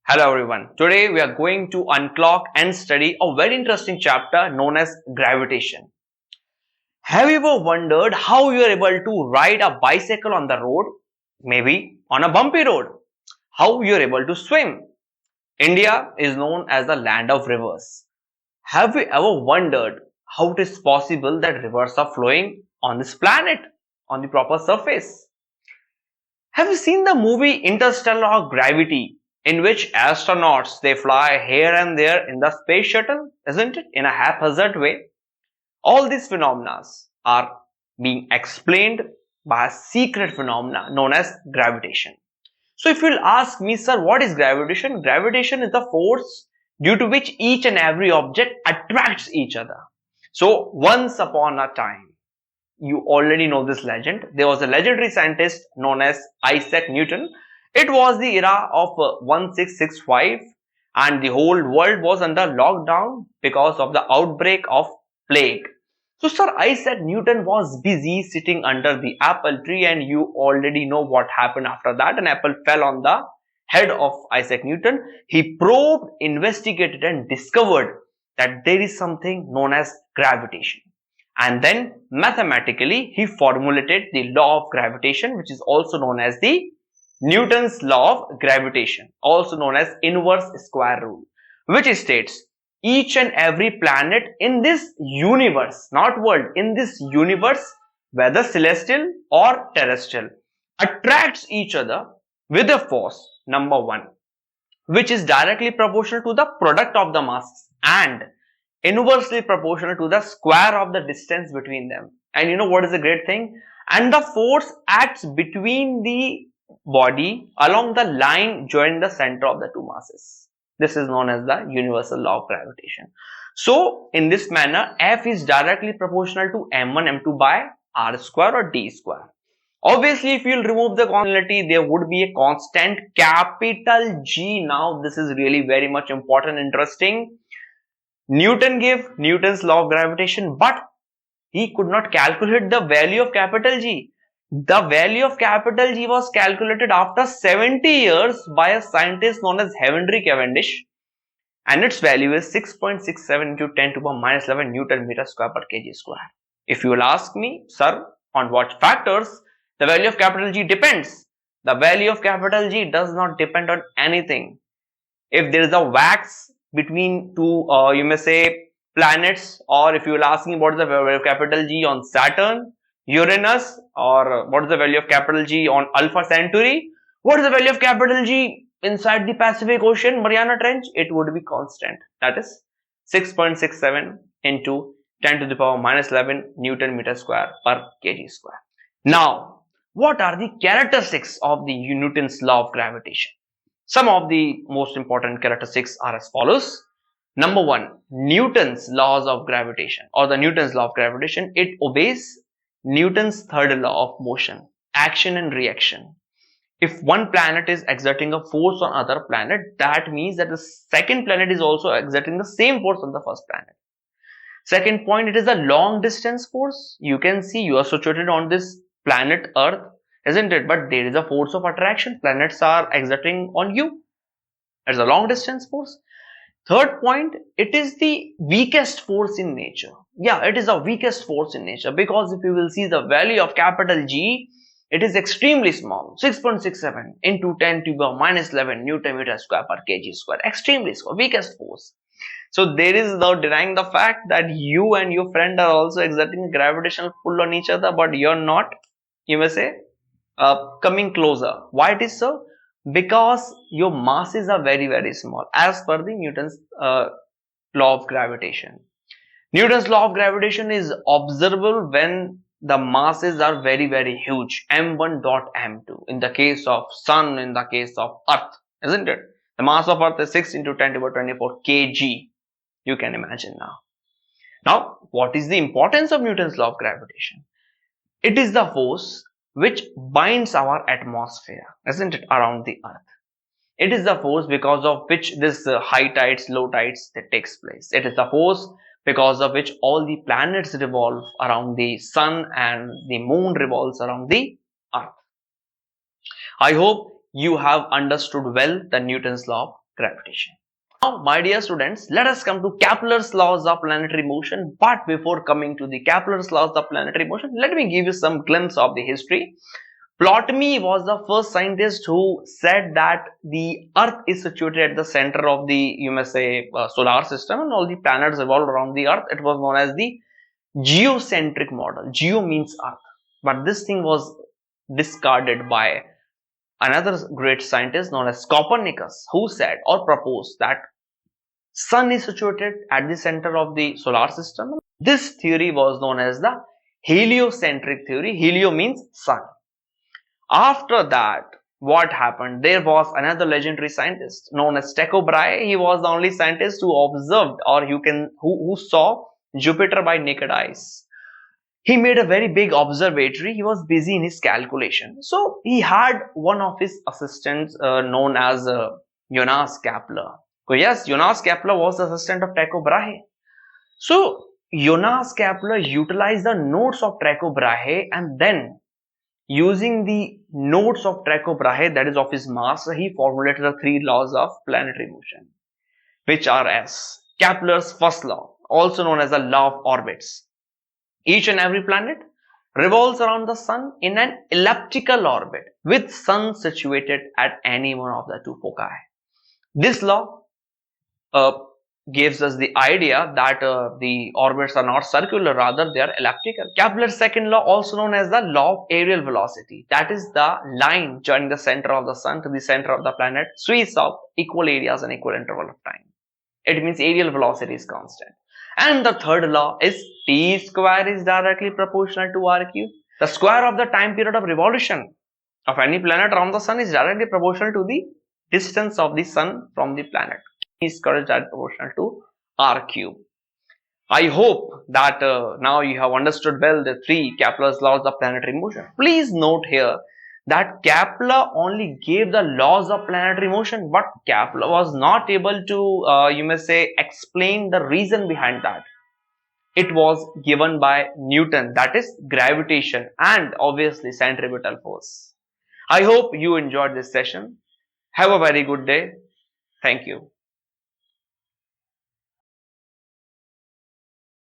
Hello everyone. Today we are going to unclock and study a very interesting chapter known as gravitation. Have you ever wondered how you are able to ride a bicycle on the road, maybe on a bumpy road? How you are able to swim? India is known as the land of rivers. Have you ever wondered how it is possible that rivers are flowing on this planet, on the proper surface? Have you seen the movie Interstellar Gravity, in which astronauts they fly here and there in the space shuttle, isn't it? In a haphazard way. All these phenomena are being explained by a secret phenomena known as gravitation. So if you'll ask me, sir, what is gravitation? Gravitation is the force due to which each and every object attracts each other. So once upon a time, you already know this legend. There was a legendary scientist known as Isaac Newton. It was the era of 1665 and the whole world was under lockdown because of the outbreak of plague. So Sir Isaac Newton was busy sitting under the apple tree, and you already know what happened after that. An apple fell on the head of Isaac Newton. He probed, investigated and discovered that there is something known as gravitation. And then mathematically he formulated the law of gravitation, which is also known as the Newton's law of gravitation, also known as inverse square rule, which states each and every planet in this universe, not world, in this universe, whether celestial or terrestrial, attracts each other with a force, number one, which is directly proportional to the product of the masses and inversely proportional to the square of the distance between them. And you know what is the great thing? And the force acts between the body along the line joining the center of the two masses. This is known as the universal law of gravitation. So in this manner, F is directly proportional to m1 m2 by r square or d square. Obviously, if you will remove the continuity, there would be a constant capital G. Now this is really very much important, interesting. Newton gave Newton's law of gravitation, but he could not calculate the value of capital G. The value of capital G was calculated after 70 years by a scientist known as Henry Cavendish, and its value is 6.67 into 10 to the power minus 11 Newton meter square per kg square. If you will ask me, sir, on what factors the value of capital G depends? The value of capital G does not depend on anything. If there is a wax between two, you may say, planets, or if you will ask me what is the value of capital G on Saturn, Uranus, or what is the value of capital G on Alpha Centauri, what is the value of capital G inside the Pacific Ocean, Mariana Trench, it would be constant. That is 6.67 into 10 to the power minus 11 Newton meter square per kg square. Now, what are the characteristics of the Newton's law of gravitation? Some of the most important characteristics are as follows. Number one, Newton's laws of gravitation, or the Newton's law of gravitation, it obeys Newton's third law of motion, action and reaction. If one planet is exerting a force on other planet, that means that the second planet is also exerting the same force on the first planet. Second point, it is a long distance force. You can see you are situated on this planet Earth, isn't it? But there is a force of attraction. Planets are exerting on you. It's a long distance force. Third point, it is the weakest force in nature. Yeah, it is the weakest force in nature, because if you will see the value of capital G, it is extremely small, 6.67 into 10 to the power minus 11 Newton meter square per kg square, extremely small, weakest force. So there is no denying the fact that you and your friend are also exerting a gravitational pull on each other, but you're not, you may say, coming closer. Why it is so? Because your masses are very, very small as per the Newton's law of gravitation. Newton's law of gravitation is observable when the masses are very, very huge, m1 dot m2 in the case of sun, in the case of earth, isn't it? The mass of earth is 6 into 10 to the power 24 kg. You can imagine now. Now, what is the importance of Newton's law of gravitation? It is the force which binds our atmosphere, isn't it, around the earth. It is the force because of which this high tides, low tides that takes place. It is the force because of which all the planets revolve around the sun and the moon revolves around the earth. I hope you have understood well the Newton's law of gravitation. Now, my dear students, let us come to Kepler's laws of planetary motion. But before coming to the Kepler's laws of planetary motion, let me give you some glimpse of the history. Ptolemy was the first scientist who said that the Earth is situated at the center of the, you may say, solar system, and all the planets revolve around the Earth. It was known as the geocentric model. Geo means Earth. But this thing was discarded by another great scientist known as Copernicus, who said or proposed that Sun is situated at the center of the solar system. This theory was known as the heliocentric theory. Helio means sun. After that, what happened? There was another legendary scientist known as Tycho Brahe. He was the only scientist who observed, or who saw Jupiter by naked eyes. He made a very big observatory. He was busy in his calculation. So he had one of his assistants known as Jonas Kepler. So yes, Jonas Kepler was the assistant of Tycho Brahe. So Jonas Kepler utilized the notes of Tycho Brahe, and then using the notes of Tycho Brahe, that is of his master, he formulated the three laws of planetary motion, which are as Kepler's first law, also known as the law of orbits. Each and every planet revolves around the sun in an elliptical orbit, with sun situated at any one of the two foci. This law gives us the idea that the orbits are not circular, rather they are elliptical. Kepler's second law, also known as the law of aerial velocity, that is the line joining the center of the sun to the center of the planet, sweeps out equal areas and equal interval of time. It means aerial velocity is constant. And the third law is T square is directly proportional to R cube. The square of the time period of revolution of any planet around the sun is directly proportional to the distance of the sun from the planet. T square is directly proportional to R cube. I hope that now you have understood well the three Kepler's laws of planetary motion. Please note here that Kepler only gave the laws of planetary motion, but Kepler was not able to, you may say, explain the reason behind that. It was given by Newton, that is gravitation, and obviously centripetal force. I hope you enjoyed this session. Have a very good day. Thank you.